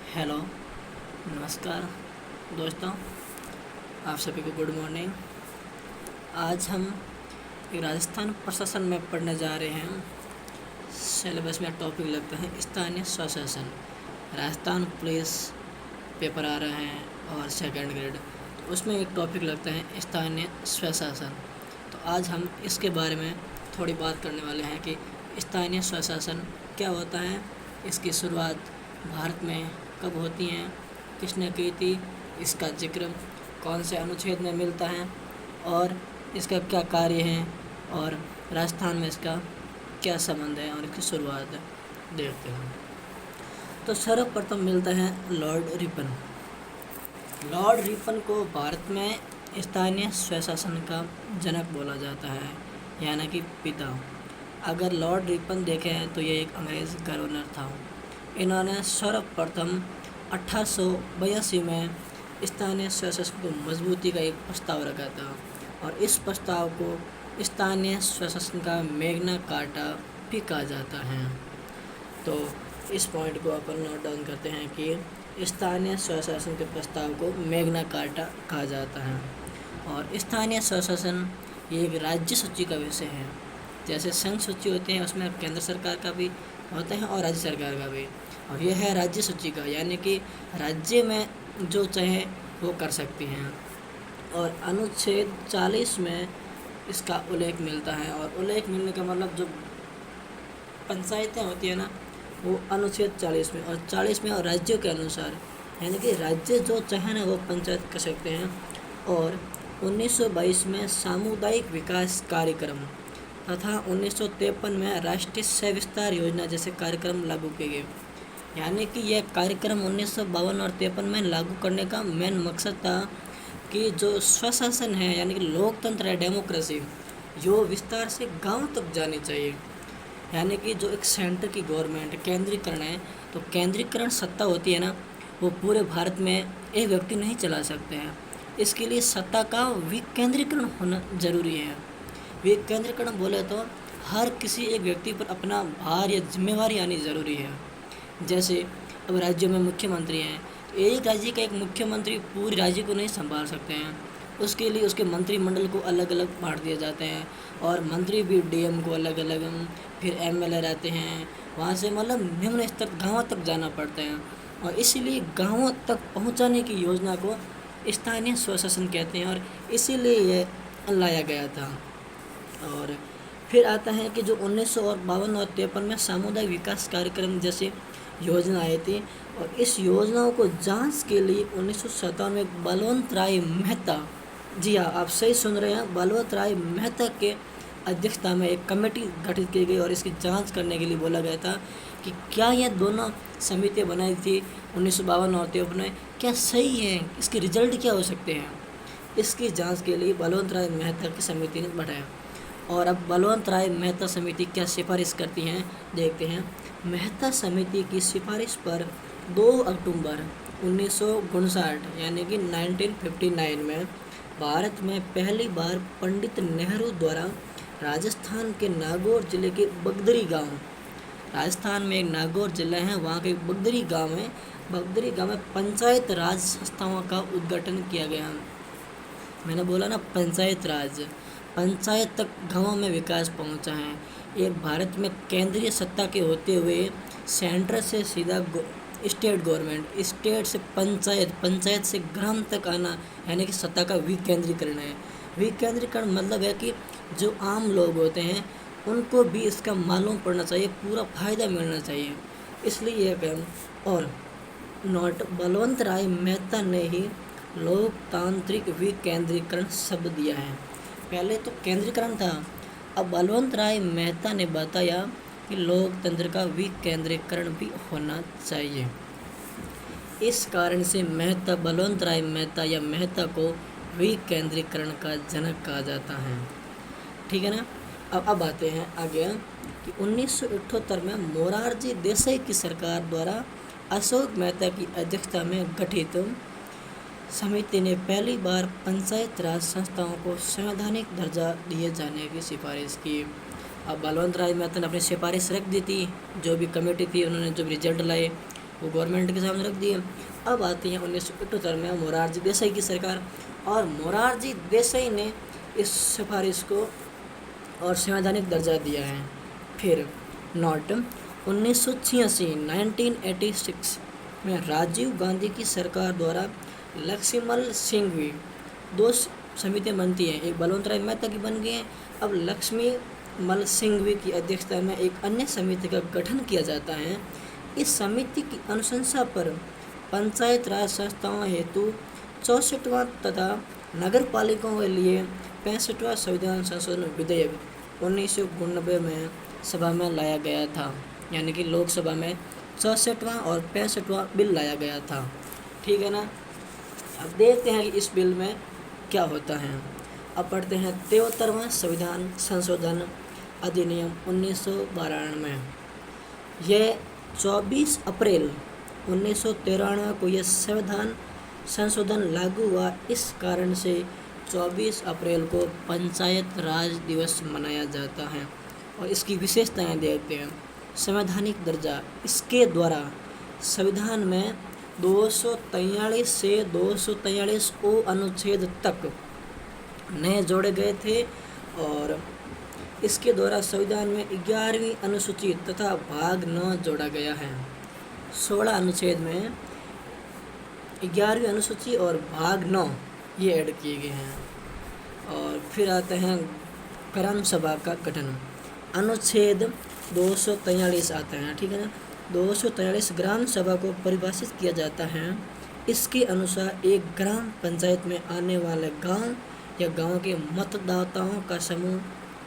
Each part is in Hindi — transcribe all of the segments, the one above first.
हेलो, नमस्कार दोस्तों, आप सभी को गुड मॉर्निंग। आज हम एक राजस्थान प्रशासन में पढ़ने जा रहे हैं। सिलेबस में टॉपिक लगता है स्थानीय स्वशासन। राजस्थान पुलिस पेपर आ रहे हैं और सेकंड ग्रेड, तो उसमें एक टॉपिक लगता है स्थानीय स्वशासन। तो आज हम इसके बारे में थोड़ी बात करने वाले हैं कि स्थानीय स्वशासन क्या होता है, इसकी शुरुआत भारत में कब होती हैं, किसने की थी, इसका जिक्र कौन से अनुच्छेद में मिलता है और इसका क्या कार्य है और राजस्थान में इसका क्या संबंध है और इसकी शुरुआत देखते हैं। तो सर्वप्रथम मिलता है लॉर्ड रिपन। लॉर्ड रिपन को भारत में स्थानीय स्वशासन का जनक बोला जाता है, यानी कि पिता। अगर लॉर्ड रिपन देखें तो ये एक अंग्रेज़ गवर्नर था। इन्होंने सर्वप्रथम 1882 में स्थानीय स्वशासन को मजबूती का एक प्रस्ताव रखा था और इस प्रस्ताव को स्थानीय स्वशासन का मैग्ना कार्टा भी कहा जाता है। तो इस पॉइंट को अपन नोट डाउन करते हैं कि स्थानीय स्वशासन के प्रस्ताव को मैग्ना कार्टा कहा जाता है। और स्थानीय स्वशासन ये एक राज्य सूची का विषय है। जैसे संघ सूची होती है, उसमें केंद्र सरकार का भी होता है और राज्य सरकार का भी, और यह है राज्य सूची का, यानी कि राज्य में जो चाहे वो कर सकती हैं। और अनुच्छेद 40 में इसका उल्लेख मिलता है, और उल्लेख मिलने का मतलब जो पंचायतें होती है ना, वो अनुच्छेद 40 में, और 40 में और राज्यों के अनुसार, यानी कि राज्य जो चाहे ना वो पंचायत कर सकते हैं। और 1922 में सामुदायिक विकास कार्यक्रम तथा 1953 में राष्ट्रीय सविस्तार योजना जैसे कार्यक्रम लागू किए गए। यानी कि यह कार्यक्रम 1952 और 53 में लागू करने का मेन मकसद था कि जो स्वशासन है, यानी कि लोकतंत्र है, डेमोक्रेसी, जो विस्तार से गांव तक जानी चाहिए। यानी कि जो एक सेंटर की गवर्नमेंट केंद्रीकरण है, तो केंद्रीकरण सत्ता होती है ना, वो पूरे भारत में एक व्यक्ति नहीं चला सकते हैं। इसके लिए सत्ता का विकेंद्रीकरण होना जरूरी है। विकेंद्रीकरण बोले तो हर किसी एक व्यक्ति पर अपना भार या जिम्मेवारी आनी ज़रूरी है। जैसे अब राज्यों में मुख्यमंत्री हैं, एक राज्य का एक मुख्यमंत्री पूरे राज्य को नहीं संभाल सकते हैं। उसके लिए उसके मंत्रिमंडल को अलग अलग बांट दिए जाते हैं, और मंत्री भी डीएम को अलग अलग, फिर एमएलए रहते हैं, वहाँ से मतलब निम्न स्तर गाँव तक जाना पड़ता है। और इसीलिए गाँवों तक पहुँचाने की योजना को स्थानीय स्वशासन कहते हैं, और इसीलिए यह लाया गया था। और फिर आता है कि जो 1952 और 53 में सामुदायिक विकास कार्यक्रम जैसे योजना आई थी, और इस योजनाओं को जांच के लिए 1957 में बलवंत राय मेहता, जी हाँ आप सही सुन रहे हैं, बलवंत राय मेहता के अध्यक्षता में एक कमेटी गठित की गई और इसकी जांच करने के लिए बोला गया था कि क्या यह दोनों समितियाँ बनाई थी 1952 और 53 में, क्या सही है, इसके रिजल्ट क्या हो सकते हैं। इसकी जाँच के लिए बलवंत राय मेहता की समिति ने बढ़ाया। और अब बलवंत राय मेहता समिति क्या सिफारिश करती हैं, देखते हैं। मेहता समिति की सिफारिश पर 2 अक्टूबर 1959 यानी कि 1959 में भारत में पहली बार पंडित नेहरू द्वारा राजस्थान के नागौर जिले के बगदरी गांव, राजस्थान में एक नागौर जिला है, वहाँ के बगदरी गांव है, बगदरी गांव में पंचायत राज संस्थाओं का उद्घाटन किया गया। मैंने बोला ना, पंचायत राज, पंचायत तक गाँवों में विकास पहुंचा है। एक भारत में केंद्रीय सत्ता के होते हुए सेंटर से सीधा स्टेट गवर्नमेंट, स्टेट से पंचायत, पंचायत से ग्राम तक आना, यानी कि सत्ता का विकेंद्रीकरण है। विकेंद्रीकरण मतलब है कि जो आम लोग होते हैं उनको भी इसका मालूम पड़ना चाहिए, पूरा फायदा मिलना चाहिए, इसलिए यह काम। और नोट, बलवंत राय मेहता ने ही लोकतांत्रिक विकेंद्रीकरण शब्द दिया है। पहले तो केंद्रीकरण था, अब बलवंत राय मेहता ने बताया कि लोकतंत्र का विकेंद्रीकरण भी होना चाहिए। इस कारण से मेहता, बलवंत राय मेहता या मेहता को विकेंद्रीकरण का जनक कहा जाता है। ठीक है ना। अब आते हैं आगे कि 1978 में मोरारजी देसाई की सरकार द्वारा अशोक मेहता की अध्यक्षता में गठित समिति ने पहली बार पंचायत राज संस्थाओं को संवैधानिक दर्जा दिए जाने की सिफारिश की। अब बलवंत राय मेहता ने अपनी सिफारिश रख दी थी, जो भी कमेटी थी उन्होंने जो रिजल्ट लाए वो गवर्नमेंट के सामने रख दिए। अब आती है 1978 में मोरारजी देसाई की सरकार, और मोरारजी देसाई ने इस सिफारिश को और संवैधानिक दर्जा दिया है। फिर नोट 1986 में राजीव गांधी की सरकार द्वारा लक्ष्मण सिंघवी, दो समितियाँ बनती हैं, एक बलवंत राय मेहता की बन गई है। अब लक्ष्मी मल सिंघवी की अध्यक्षता में एक अन्य समिति का गठन किया जाता है। इस समिति की अनुशंसा पर पंचायत राज संस्थाओं हेतु 64वां तथा नगर पालिकाओं के लिए 65वां संविधान संशोधन विधेयक 1990 में सभा में लाया गया था, यानी कि लोकसभा में 64वां और 65वां बिल लाया गया था। ठीक है ना। अब देखते हैं कि इस बिल में क्या होता है। अब पढ़ते हैं 73वां संविधान संशोधन अधिनियम 1992। यह 24 अप्रैल 1993 को यह संविधान संशोधन लागू हुआ। इस कारण से 24 अप्रैल को पंचायत राज दिवस मनाया जाता है। और इसकी विशेषताएं देखते हैं। संवैधानिक दर्जा, इसके द्वारा संविधान में 243 से 243 ओ अनुच्छेद तक नए जोड़े गए थे, और इसके द्वारा संविधान में 11वीं अनुसूची तथा भाग 9 जोड़ा गया है। 16 अनुच्छेद में 11वीं अनुसूची और भाग 9 ये ऐड किए गए हैं। और फिर आते हैं ग्राम सभा का गठन, अनुच्छेद 243 आता है। ठीक है ना। 243 ग्राम सभा को परिभाषित किया जाता है। इसके अनुसार एक ग्राम पंचायत में आने वाले गांव या गांव के मतदाताओं का समूह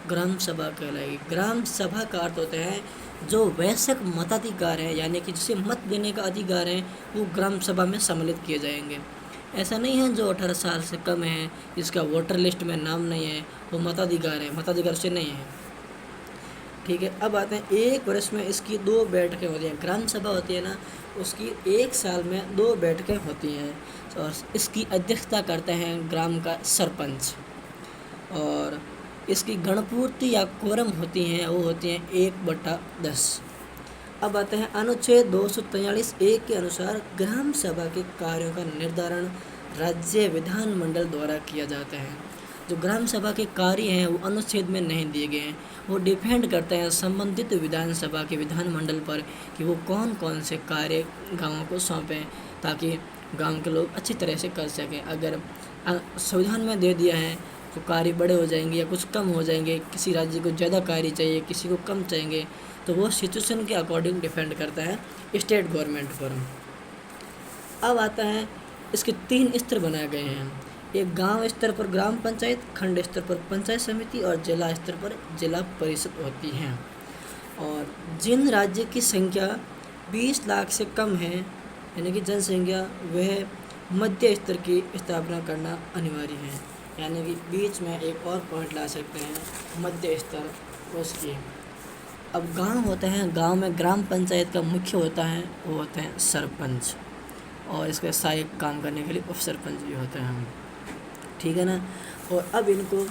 ग्राम सभा कहलाएगी। ग्राम सभा का अर्थ होता है जो वयस्क मताधिकार है, यानी कि जिसे मत देने का अधिकार है, वो ग्राम सभा में सम्मिलित किए जाएंगे। ऐसा नहीं है जो 18 साल से कम है, जिसका वोटर लिस्ट में नाम नहीं है, वो मताधिकार है, मताधिकार से नहीं है। ठीक है। अब आते हैं एक वर्ष में इसकी 2 बैठकें होती हैं। ग्राम सभा होती है ना, उसकी 1 साल में 2 बैठकें होती हैं, और इसकी अध्यक्षता करते हैं ग्राम का सरपंच। और इसकी गणपूर्ति या कोरम होती हैं, वो होती हैं 1/10। अब आते हैं अनुच्छेद 243(1) के अनुसार ग्राम सभा के कार्यों का निर्धारण राज्य विधानमंडल द्वारा किया जाता है। जो ग्राम सभा के कार्य हैं वो अनुच्छेद में नहीं दिए गए हैं, वो डिपेंड करते हैं संबंधित विधानसभा के विधानमंडल पर कि वो कौन कौन से कार्य गाँवों को सौंपें, ताकि गांव के लोग अच्छी तरह से कर सकें। अगर संविधान में दे दिया है तो कार्य बड़े हो जाएंगे या कुछ कम हो जाएंगे, किसी राज्य को ज़्यादा कार्य चाहिए, किसी को कम चाहिए, तो वो सिचुएशन के अकॉर्डिंग डिपेंड करता है स्टेट गवर्नमेंट पर। अब आता है इसके 3 स्तर बनाए गए हैं। एक गांव स्तर पर ग्राम पंचायत, खंड स्तर पर पंचायत समिति और जिला स्तर पर जिला परिषद होती हैं। और जिन राज्य की संख्या 20 लाख से कम है, यानी कि जनसंख्या, वह मध्य स्तर की स्थापना करना अनिवार्य है। यानी कि बीच में एक और पॉइंट ला सकते हैं, मध्य स्तर उसकी। अब गांव होते हैं, गांव में ग्राम पंचायत का मुख्य होता है, वो होते हैं सरपंच, और इसके सहायक काम करने के लिए उप सरपंच भी होते हैं। ठीक है ना। और अब इनको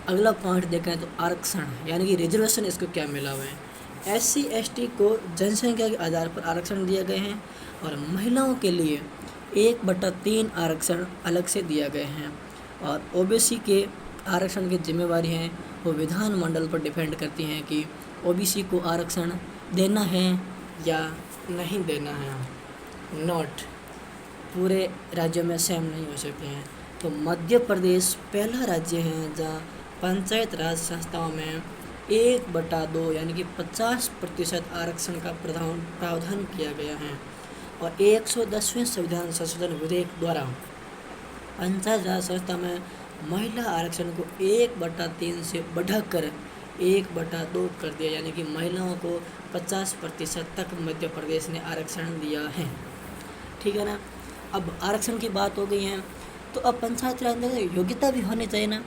अगला पॉइंट देखें तो आरक्षण, यानी कि रिजर्वेशन इसको क्या मिला हुआ है। SC ST को जनसंख्या के आधार पर आरक्षण दिए गए हैं, और महिलाओं के लिए 1/3 आरक्षण अलग से दिया गए हैं। और OBC के आरक्षण की जिम्मेवारी हैं वो विधानमंडल पर डिपेंड करती हैं कि OBC को आरक्षण देना है या नहीं देना है। नोट पूरे राज्यों में सेम नहीं हो सकते हैं। तो मध्य प्रदेश पहला राज्य है जहाँ पंचायत राज संस्थाओं में 1/2 यानी कि 50% आरक्षण का प्रावधान किया गया है। और 110वें संविधान संशोधन विधेयक द्वारा पंचायत राज संस्था में महिला आरक्षण को 1/3 से बढ़ाकर 1/2 कर दिया, यानी कि महिलाओं को 50% तक मध्य प्रदेश ने आरक्षण दिया है। ठीक है ना। अब आरक्षण की बात हो गई है, तो अब पंचायत राज में योग्यता भी होनी चाहिए ना।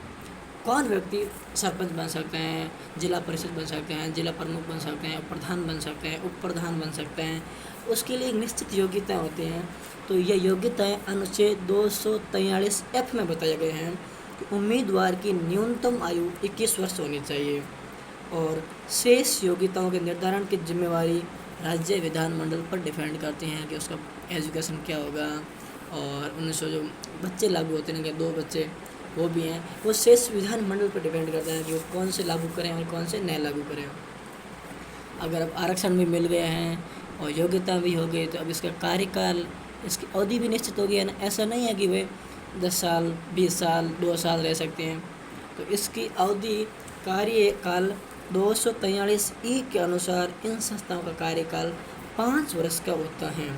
कौन व्यक्ति सरपंच बन सकते हैं, जिला परिषद बन सकते हैं, जिला प्रमुख बन सकते हैं, प्रधान बन सकते हैं, उप प्रधान बन सकते हैं, उसके लिए एक निश्चित योग्यता होती हैं। तो ये योग्यताएं अनुच्छेद 243(f) में बताए गए हैं कि उम्मीदवार की न्यूनतम आयु 21 वर्ष होनी चाहिए, और शेष योग्यताओं के निर्धारण की जिम्मेवारी राज्य विधानमंडल पर डिपेंड करती हैं कि उसका एजुकेशन क्या होगा। और 1900 जो बच्चे लागू होते हैं कि 2 बच्चे वो भी हैं, वो शेष विधानमंडल पर डिपेंड करता है कि वो कौन से लागू करें और कौन से न लागू करें। अगर अब आरक्षण भी मिल गए हैं और योग्यता भी हो गई तो अब इसका कार्यकाल, इसकी अवधि भी निश्चित हो गई है ना। ऐसा नहीं है कि वे 10 साल 20 साल 2 साल रह सकते हैं। तो इसकी अवधि कार्यकाल 243 के अनुसार इन संस्थाओं का कार्यकाल 5 वर्ष का होता है।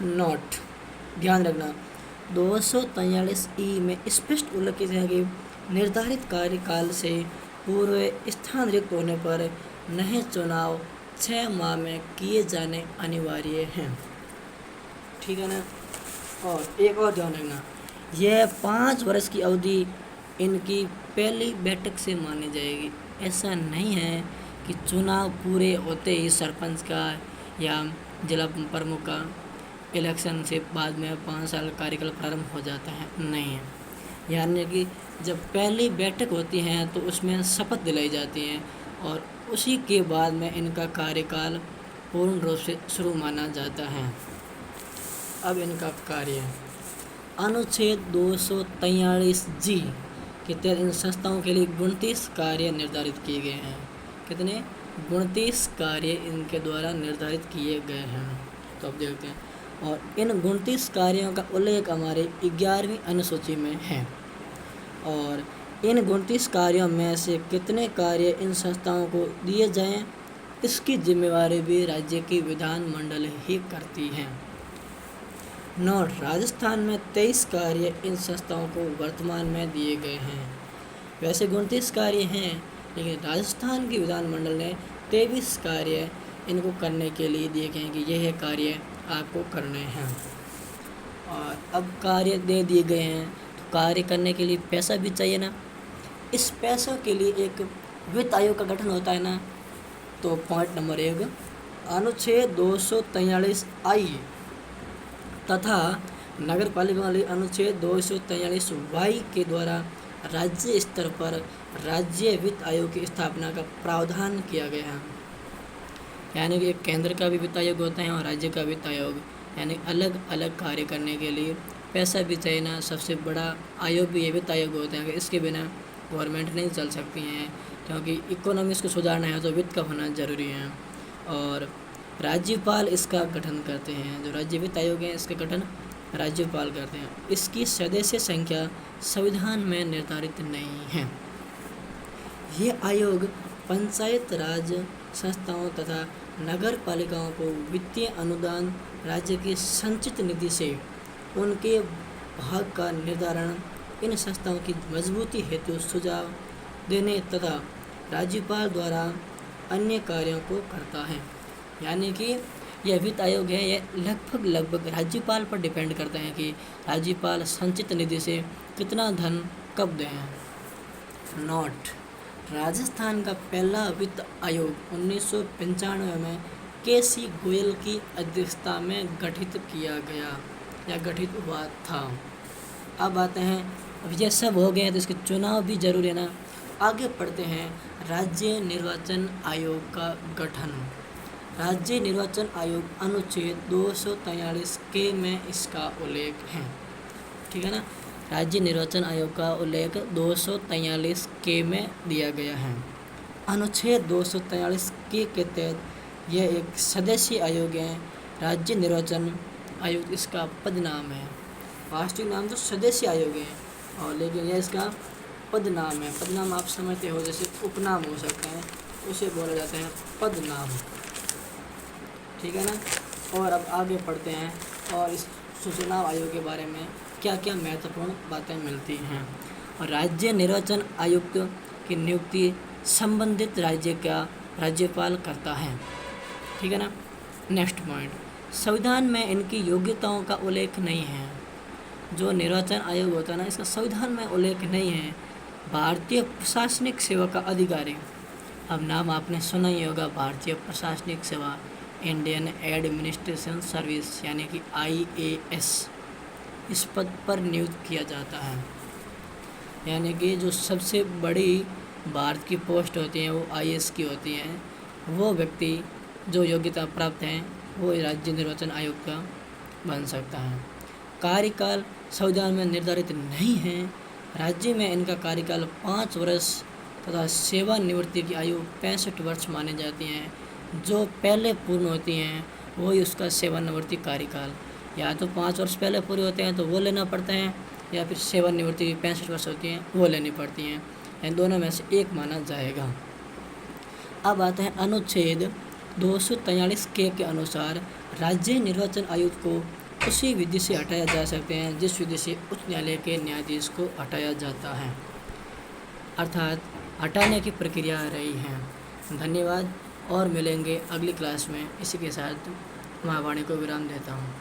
नोट ध्यान रखना, 243 में स्पष्ट उल्लेखित है कि निर्धारित कार्यकाल से पूर्व स्थान रिक्त होने पर नए चुनाव 6 माह में किए जाने अनिवार्य हैं। ठीक है ना। और एक और ध्यान रखना, यह 5 वर्ष की अवधि इनकी पहली बैठक से मानी जाएगी। ऐसा नहीं है कि चुनाव पूरे होते ही सरपंच का या जिला प्रमुख का इलेक्शन से बाद में 5 साल कार्यकाल प्रारंभ हो जाता है, नहीं है। यानी कि जब पहली बैठक होती है तो उसमें शपथ दिलाई जाती है और उसी के बाद में इनका कार्यकाल पूर्ण रूप से शुरू माना जाता है। अब इनका कार्य, अनुच्छेद 243 जी के तहत इन संस्थाओं के लिए 29 कार्य निर्धारित किए गए हैं। कितने? 29 कार्य इनके द्वारा निर्धारित किए गए हैं। तो अब देखते हैं, और इन 29 कार्यों का उल्लेख हमारे 11वीं अनुसूची में है। और इन 29 कार्यों में से कितने कार्य इन संस्थाओं को दिए जाएं, इसकी जिम्मेवारी भी राज्य की विधानमंडल ही करती है। नोट, राजस्थान में 23 कार्य इन संस्थाओं को वर्तमान में दिए गए हैं। वैसे 29 कार्य हैं, लेकिन राजस्थान की विधानमंडल ने 23 कार्य इनको करने के लिए दिए गए हैं कि यह कार्य आपको करने हैं। और अब कार्य दे दिए गए हैं तो कार्य करने के लिए पैसा भी चाहिए ना। इस पैसों के लिए एक वित्त आयोग का गठन होता है ना। तो पॉइंट नंबर 1, अनुच्छेद 243 आई तथा नगर पालिका वाली अनुच्छेद 243 वाई के द्वारा राज्य स्तर पर राज्य वित्त आयोग की स्थापना का प्रावधान किया गया है। यानी कि एक केंद्र का भी वित्त आयोग होता है और राज्य का वित्त आयोग, यानी अलग अलग कार्य करने के लिए पैसा भी चाहिए ना। सबसे बड़ा आयोग भी ये वित्त आयोग होता है। इसके बिना गवर्नमेंट नहीं चल सकती हैं, क्योंकि इकोनॉमिक्स को सुधारना है तो वित्त का होना ज़रूरी है। और राज्यपाल इसका गठन करते हैं। जो राज्य वित्त आयोग है इसका गठन राज्यपाल करते हैं। इसकी सदस्य संख्या संविधान में निर्धारित नहीं है। ये आयोग पंचायत राज संस्थाओं तथा नगर पालिकाओं को वित्तीय अनुदान राज्य की संचित निधि से उनके भाग का निर्धारण, इन संस्थाओं की मजबूती हेतु सुझाव देने तथा राज्यपाल द्वारा अन्य कार्यों को करता है। यानी कि यह वित्त आयोग है, यह लगभग राज्यपाल पर डिपेंड करता है कि राज्यपाल संचित निधि से कितना धन कब दें। नोट, राजस्थान का पहला वित्त आयोग 1995 में के.सी. गोयल की अध्यक्षता में गठित किया गया या गठित हुआ था। अब आते हैं, अब ये सब हो गए तो इसके चुनाव भी जरूरी है ना। आगे पढ़ते हैं, राज्य निर्वाचन आयोग का गठन। राज्य निर्वाचन आयोग अनुच्छेद 243 के में इसका उल्लेख है। ठीक है ना। राज्य निर्वाचन आयोग का उल्लेख 243 के में दिया गया है। अनुच्छेद 243 के तहत यह एक सदस्यीय आयोग है। राज्य निर्वाचन आयोग इसका पद नाम है। वास्तविक नाम तो सदस्य आयोग है, और लेकिन यह इसका पद नाम है। पद नाम आप समझते हो, जैसे उपनाम हो सकते हैं, उसे बोला जाता है पद नाम। ठीक है ना। और अब आगे पढ़ते हैं और इस चुनाव आयोग के बारे में क्या क्या महत्वपूर्ण बातें मिलती हैं। और राज्य निर्वाचन आयुक्त की नियुक्ति संबंधित राज्य का राज्यपाल करता है। ठीक है ना। नेक्स्ट पॉइंट, संविधान में इनकी योग्यताओं का उल्लेख नहीं है। जो निर्वाचन आयोग होता है ना, इसका संविधान में उल्लेख नहीं है। भारतीय प्रशासनिक सेवा का अधिकारी, अब नाम आपने सुना ही होगा, भारतीय प्रशासनिक सेवा, इंडियन एडमिनिस्ट्रेशन सर्विस यानी कि IAS, इस पद पर नियुक्त किया जाता है। यानी कि जो सबसे बड़ी भारत की पोस्ट होती हैं वो IAS की होती हैं। वो व्यक्ति जो योग्यता प्राप्त हैं वो राज्य निर्वाचन आयोग का बन सकता है। कार्यकाल संविधान में निर्धारित नहीं है। राज्य में इनका कार्यकाल 5 वर्ष तथा सेवानिवृत्ति की आयु 65 वर्ष मानी जाती हैं। जो पहले पूर्ण होती हैं वही उसका सेवानिवृत्ति कार्यकाल, या तो 5 वर्ष पहले पूरे होते हैं तो वो लेना पड़ता है, या फिर सेवानिवृत्ति की 65 वर्ष होती हैं वो लेनी पड़ती हैं। इन दोनों में से एक माना जाएगा। अब आते हैं अनुच्छेद 243 के अनुसार राज्य निर्वाचन आयुक्त को उसी विधि से हटाया जा सकते हैं जिस विधि से उच्च न्यायालय के न्यायाधीश को हटाया जाता है, अर्थात हटाने की प्रक्रिया रही है। धन्यवाद और मिलेंगे अगली क्लास में। इसी के साथ महावाणी को विराम देता हूँ।